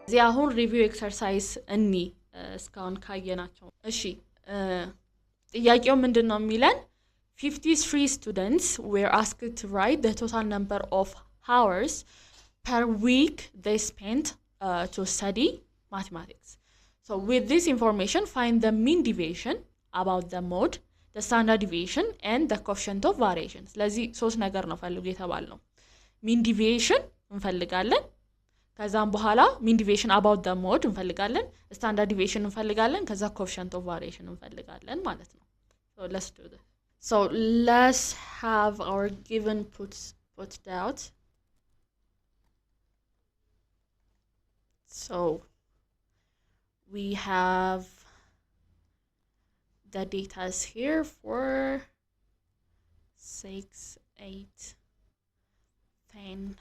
እዚህ አሁን ሪቪው ኤክሰርሳይዝ እኒ እስካሁን ካየናቸው እሺ ጥያቄው ምንድነው የሚለን 53 students were asked to write the total number of hours per week they spent to study mathematics. So with this information, find the mean deviation about the mode, the standard deviation, and the coefficient of variation. ስለዚህ ሶስት ነገር ነው ፈልጉ የተባልነው mean deviation እንፈልጋለን ከዛም በኋላ mean deviation about the mode እንፈልጋለን standard deviation እንፈልጋለን ከዛ coefficient of variation እንፈልጋለን ማለት ነው so let's do this so let's have our given put out so we have the data is here for 6 8 10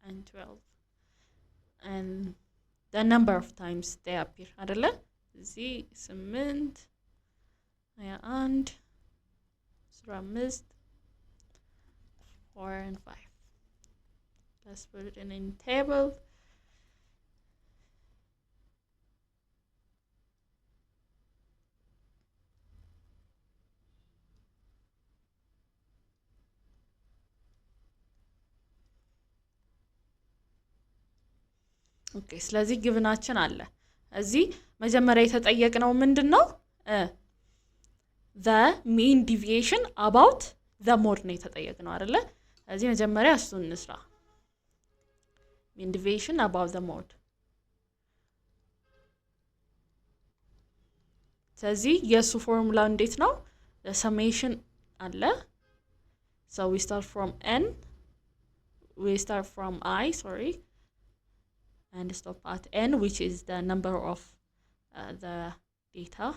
and 12 and the number of times they appear አይደለ እዚህ 8 and 15 4 and 5 let's put it in table ኦኬ ስለዚህ ግብናችን አለ እዚህ መጀመሪያ የተጠየቅነው ምንድነው the mean deviation about the mode ነው የተጠየቅነው አይደለ እዚህ መጀመሪያ እሱን እንስራ mean deviation about the mode ስለዚህ የሱ ፎርሙላ እንዴት ነው the summation አለ so we start from I and stop at n which is the number of the data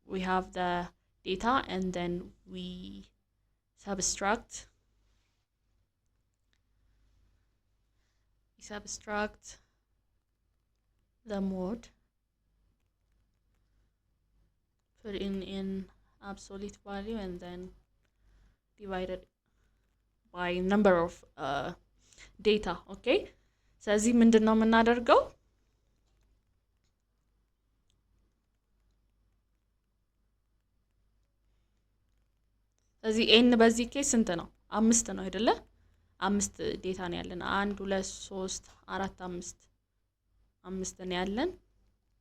we have the data and then we subtract the mode put in absolute value and then divided by number of data okay ስለዚህ ምንድነው የምናደርገው ስለዚህ n በዚህ ኬስ ስንት ነው 5 ነው አይደለ 5 ዴታ ነው ያለን 1 2 3 4 5 ነው ያለን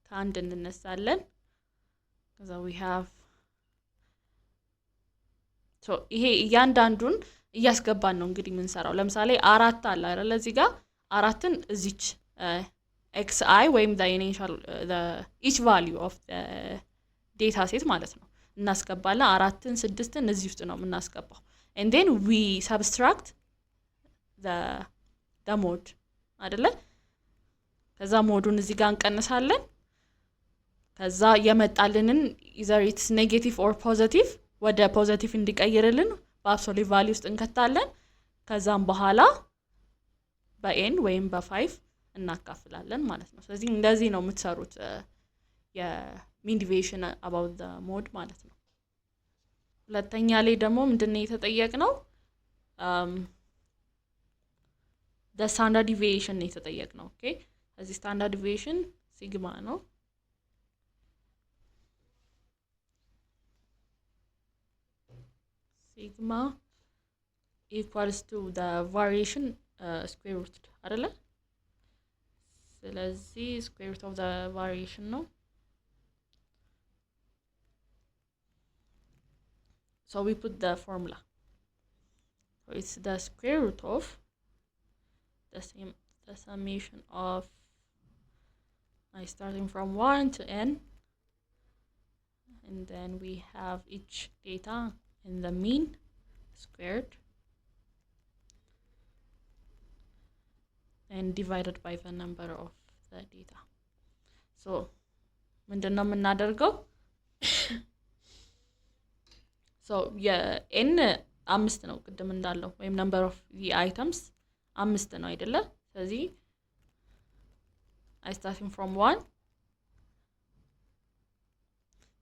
ከአንድ እንነሳለን ከዛ we have so ይሄ እያንዳንዱን እያስገባን ነው እንግዲህ ምን ሰራው ለምሳሌ 4 አለ አይደል እዚህ ጋር 4ን እዚች xi ወይም the initial the each value of the data set ማለት ነው እናስገባለን 4ን 6ን እዚህ ውስጥ ነው እናስገባው and then we subtract the mode አይደለ ከዛ ሞዱን እዚህ ጋር እንቀንሳለን ከዛ የመጣልንን either it's negative or positive ወደ positive እንዲቀይርልን በአብሶሉት ቫልዩ ውስጥ እንከታለን ከዛም በኋላ በn ወይም በ5 እናካፍላለን ማለት ነው ስለዚህ እንደዚህ ነው የምትሰሩት የmean deviation about the mode ማለት ነው ሁለተኛ ላይ ደግሞ ምንድነው የተጠየቅነው the standard deviation ነው የተጠየቅነው ኦኬ ስለዚህ standard deviation ሲግማ ነው sigma equals to the variation square root አይደለ ስለዚህ square root of the variation ነው so we put the formula so it's the square root of the summation of starting from 1 to n and then we have each data in the mean squared and divided by the number of the data so ምንድነው የምናደርገው so n 5 ነው ቅድም እንዳለው ወይም number of the items 5 ነው አይደለ ስለዚህ I starting from 1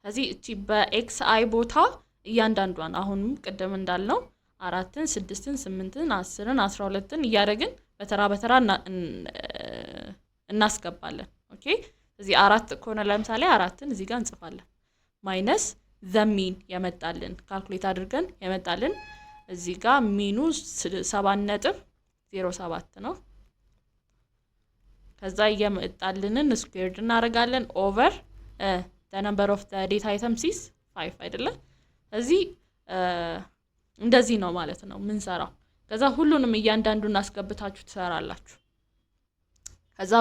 ስለዚህ እቺ በxi ቦታ እያንዳንዷን አሁንም ቅድም እንዳልነው 4ን 6ን 8ን 10ን 12ን እያደረግን በተራ እናስገባለን ኦኬ እዚህ 4 ከሆነ ለምሳሌ 4ን እዚህ ጋር እንጽፋለን ማይነስ the mean ያመጣልን ካልኩሌት አድርገን ያመጣልን እዚህ ጋር ሚኑ 7.07 ነው ከዛ ያመጣልንን ስኩዌርድ እናደርጋለን ኦቨር the number of the data items is 5 አይደለ እዚህ እንደዚህ ነው ማለት ነው ምን ሰራው ከዛ ሁሉንም እያንዳንዱን አስገብታችሁ ትሰራላችሁ ከዛ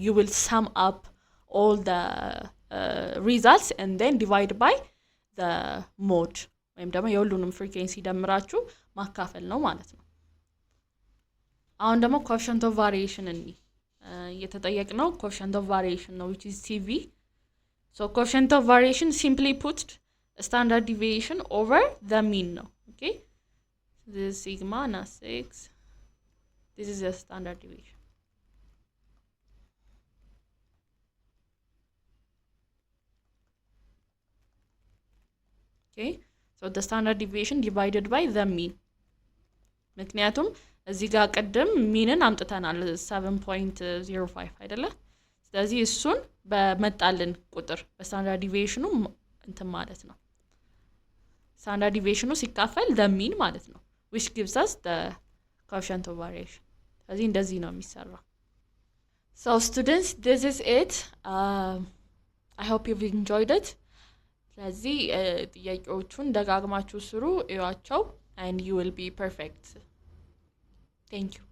you will sum up all the results and then divide by the mode ወይም ደግሞ የሁሉንም frequency ደምራችሁ ማካፈል ነው ማለት ነው አሁን ደግሞ coefficient of variation እንይ የተጠየቅነው coefficient of variation ነው which is CV so coefficient of variation simply put standard deviation over the mean ነው okay this is sigma not 6 this is the standard deviation okay so the standard deviation divided by the mean ምክንያቱም እዚህ ጋር ቀደም ሚንን አምጥተናል 7.05 አይደለ ስለዚህ እሱን በመጣልን ቁጥር በስታንዳርድ ዲቪዬሽኑ እንትን ማለት ነው ስታንዳርድ ዲቪዬሽኑ ሲካፈል the mean ማለት ነው which gives us the coefficient of variation ስለዚህ እንደዚህ ነው የሚሰራው so students this is it I hope you've enjoyed it ስለዚህ ጥያቄዎቹን ደጋግማችሁ ስሩ እዩዋቸው and you will be perfect thank you